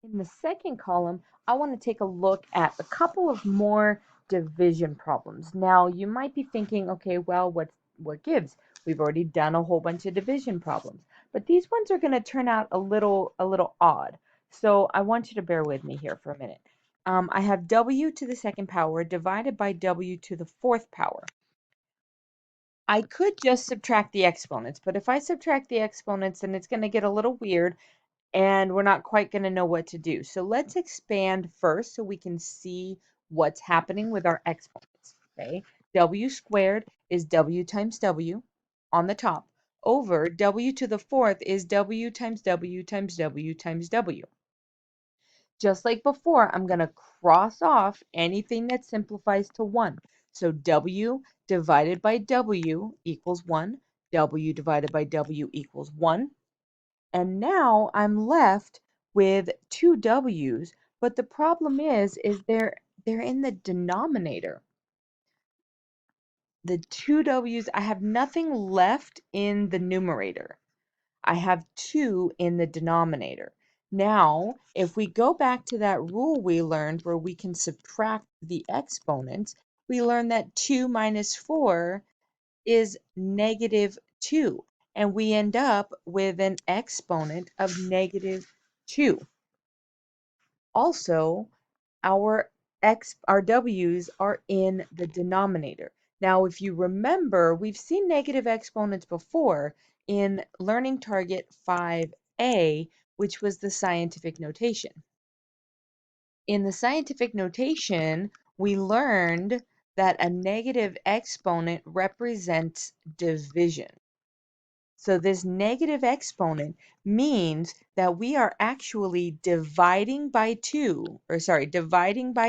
In the second column, I want to take a look at a couple of more division problems. Now, you might be thinking, okay, well, what gives? We've already done a whole bunch of division problems, but these ones are going to turn out a little odd. So I want you to bear with me here for a minute. I have w to the second power divided by w to the fourth power. I could just subtract the exponents, but if I subtract the exponents, then it's going to get a little weird and we're not quite going to know what to do. So let's expand first so we can see what's happening with our exponents. Okay, w squared is w times w on the top over w to the fourth is w times w times w times w. Just like before, I'm going to cross off anything that simplifies to 1. So w divided by w equals 1. W divided by w equals 1. And now I'm left with two w's, but the problem is they're in the denominator. The two w's, I have nothing left in the numerator. I have 2 in the denominator. Now, if we go back to that rule we learned where we can subtract the exponents, we learned that 2 minus 4 is negative 2, and we end up with an exponent of negative 2. Also, our w's are in the denominator. Now, if you remember, we've seen negative exponents before in Learning Target 5A, which was the scientific notation. In the scientific notation, we learned that a negative exponent represents division. So this negative exponent means that we are actually dividing by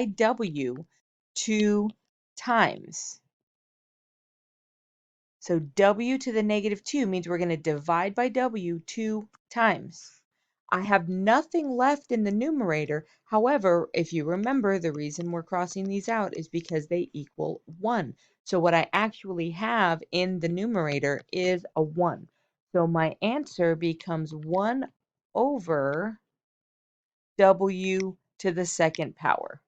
w 2 times. So w to the negative 2 means we're going to divide by w 2 times. I have nothing left in the numerator. However, if you remember, the reason we're crossing these out is because they equal 1. So what I actually have in the numerator is a 1. So my answer becomes 1 over w to the second power.